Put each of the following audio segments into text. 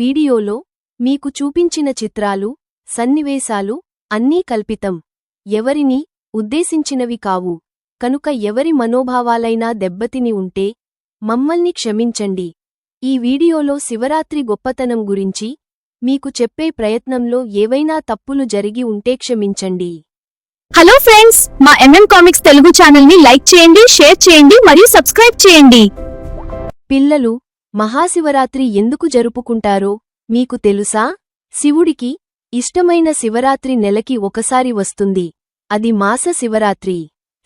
వీడియోలో మీకు చూపించిన చిత్రాలు, సన్నివేశాలు అన్నీ కల్పితం. ఎవరినీ ఉద్దేశించినవి కావు. కనుక ఎవరి మనోభావాలైనా దెబ్బతిని ఉంటే మమ్మల్ని క్షమించండి. ఈ వీడియోలో శివరాత్రి గొప్పతనం గురించి మీకు చెప్పే ప్రయత్నంలో ఏవైనా తప్పులు జరిగి ఉంటే క్షమించండి. హలో ఫ్రెండ్స్, మా కామిక్స్ తెలుగు ఛానల్ ని లైక్ చేయండి, షేర్ చేయండి మరియు సబ్స్క్రైబ్ చేయండి. పిల్లలు, మహాశివరాత్రి ఎందుకు జరుపుకుంటారో మీకు తెలుసా? శివుడికి ఇష్టమైన శివరాత్రి నెలకి ఒకసారి వస్తుంది. అది మాస శివరాత్రి.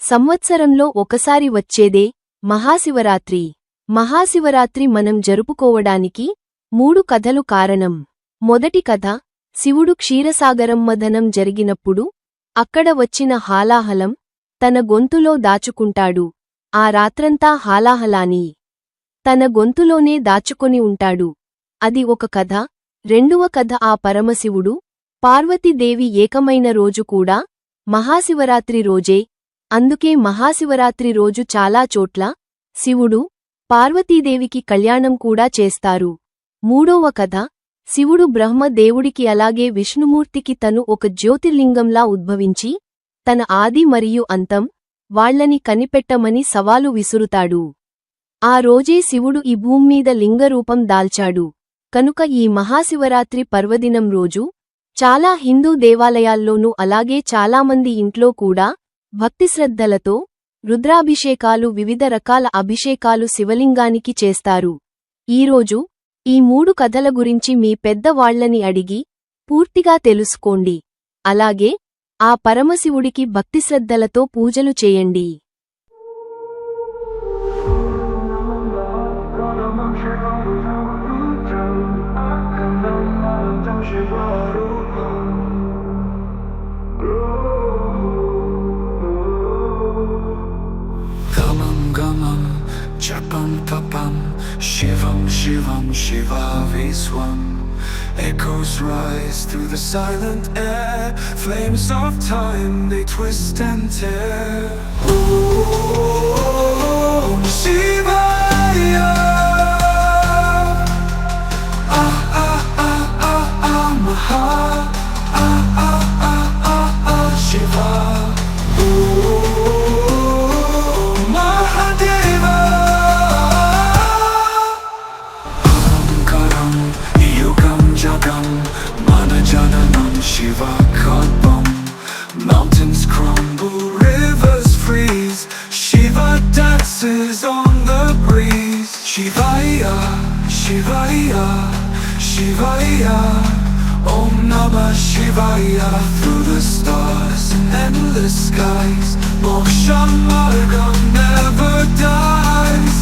సంవత్సరంలో ఒకసారి వచ్చేదే మహాశివరాత్రి. మహాశివరాత్రి మనం జరుపుకోవడానికి 3 కథలు కారణం. మొదటి కథ, శివుడు క్షీరసాగరం మథనం జరిగినప్పుడు అక్కడ వచ్చిన హాలాహలం తన గొంతులో దాచుకుంటాడు. ఆ రాత్రంతా హాలాహలాని తన గొంతులోనే దాచుకొని ఉంటాడు. అది ఒక కథ. రెండవ కథ, ఆ పరమశివుడు పార్వతీదేవి ఏకమైన రోజు కూడా మహాశివరాత్రి రోజే. అందుకే మహాశివరాత్రి రోజు చాలా చోట్ల శివుడు, పార్వతీదేవికి కళ్యాణం కూడా చేస్తారు. మూడవ కథ, శివుడు బ్రహ్మదేవుడికి అలాగే విష్ణుమూర్తికి తను ఒక జ్యోతిర్లింగంలా ఉద్భవించి తన ఆది మరియు అంతం వాళ్లని కనిపెట్టమని సవాలు విసురుతాడు. ఆ రోజే శివుడు ఈ భూమ్మీద లింగరూపం దాల్చాడు. కనుక ఈ మహాశివరాత్రి పర్వదినం రోజు చాలా హిందూ దేవాలయాల్లోనూ అలాగే చాలామంది ఇంట్లో కూడా భక్తిశ్రద్ధలతో రుద్రాభిషేకాలు, వివిధ రకాల అభిషేకాలు శివలింగానికి చేస్తారు. ఈరోజు ఈ 3 కథల గురించి మీ పెద్దవాళ్లని అడిగి పూర్తిగా తెలుసుకోండి. అలాగే ఆ పరమశివుడికి భక్తిశ్రద్ధలతో పూజలు చేయండి. Japam tapam, shivam shivam shiva viswam. Echoes rise through the silent air. Flames of time, they twist and tear. Om Shivaya. Ah ah ah ah ah Maha. Ah ah ah ah ah Shiva. Shiva Kadbam, mountains crumble, rivers freeze. Shiva dances on the breeze. Shivaya, Shivaya, Shivaya. Om Namah Shivaya. Through the stars and endless skies, Moksha Margam never dies.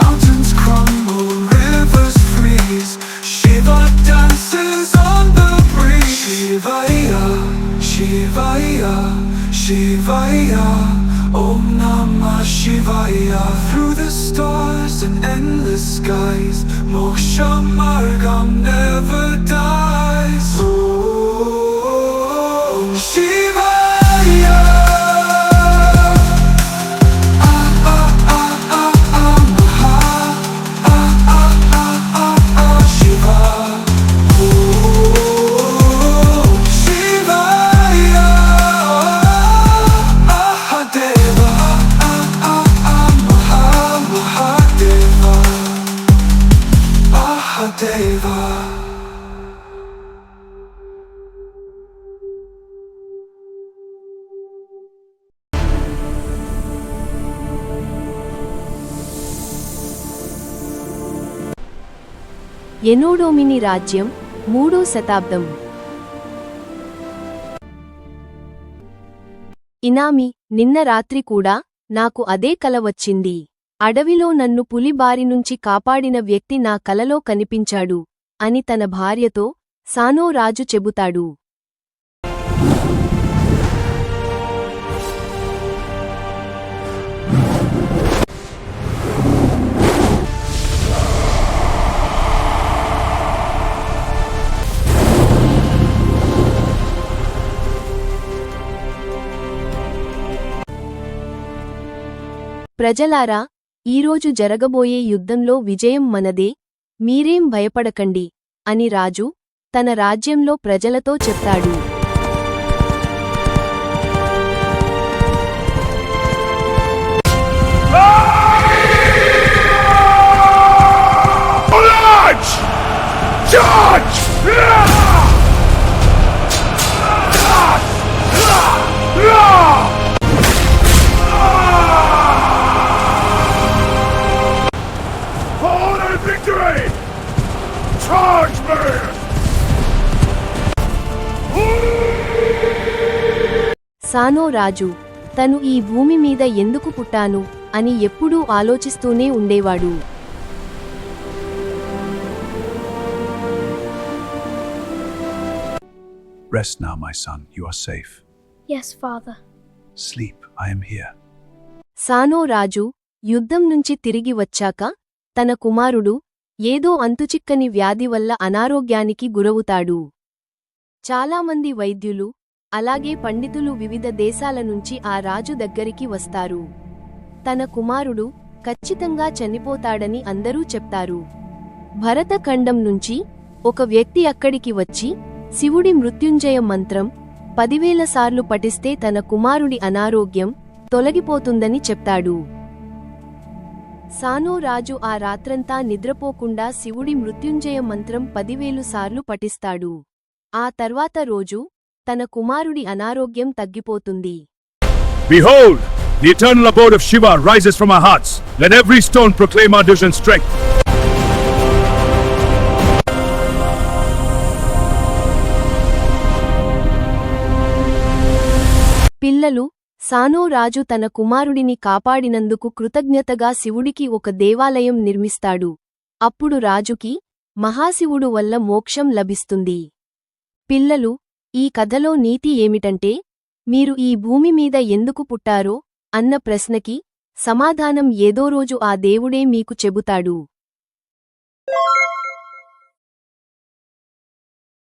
Mountains crumble, rivers freeze. Shiva dances on the breeze. Shivaya, Shivaya, Shivaya. Om Namah Shivaya. Through the stars and endless skies, Moksha Margam never dies. Om Shivaya. ఎనోడోమిని రాజ్యం 3వ శతాబ్దం. ఇనామి, నిన్న రాత్రి కూడా నాకు అదే కల వచ్చింది. అడవిలో నన్ను పులి బారినుంచి కాపాడిన వ్యక్తి నా కలలో కనిపించాడు అని తన భార్యతో సానో రాజు చెబుతాడు. ప్రజలారా, ఈరోజు జరగబోయే యుద్ధంలో విజయం మనదే, మీరేం భయపడకండి అని రాజు తన రాజ్యంలో ప్రజలతో చెప్తాడు. సానో రాజు తను ఈ భూమి మీద ఎందుకు పుట్టాను అని ఎప్పుడూ ఆలోచిస్తూనే ఉండేవాడు. Rest now, my son. You are safe. Yes, father. Sleep. I am here. సానో రాజు యుద్ధం నుంచి తిరిగి వచ్చాక తన కుమారుడు ఏదో అంతుచిక్కని వ్యాధి వల్ల అనారోగ్యానికి గురవుతాడు. చాలామంది వైద్యులు అలాగే పండితులు వివిధ దేశాల నుంచి ఆ రాజు దగ్గరికి వస్తారు. తన కుమారుడు ఖచ్చితంగా చనిపోతాడని అందరూ చెప్తారు. భరతఖండం నుంచి ఒక వ్యక్తి అక్కడికి వచ్చి శివుడి మృత్యుంజయ మంత్రం 10,000 సార్లు పఠిస్తే తన కుమారుడి అనారోగ్యం తొలగిపోతుందని చెప్తాడు. సానో రాజు ఆ రాత్రంతా నిద్రపోకుండా శివుడి మృత్యుంజయ మంత్రం 10,000 సార్లు పఠిస్తాడు. ఆ తర్వాత రోజు తన కుమారుడి అనారోగ్యం తగ్గిపోతుంది. Behold, the eternal abode of Shiva rises from our hearts. Let every stone proclaim our vision strength. పిల్లలు, సానో రాజు తన కుమారుడిని కాపాడినందుకు కృతజ్ఞతగా శివుడికి ఒక దేవాలయం నిర్మిస్తాడు. అప్పుడు రాజుకి మహాశివుడు వల్ల మోక్షం లభిస్తుంది. పిల్లలు, ఈ కథలో నీతి ఏమిటంటే, మీరు ఈ భూమి మీద ఎందుకు పుట్టారో అన్న ప్రశ్నకి సమాధానం ఏదో రోజు ఆ దేవుడే మీకు చెబుతాడు.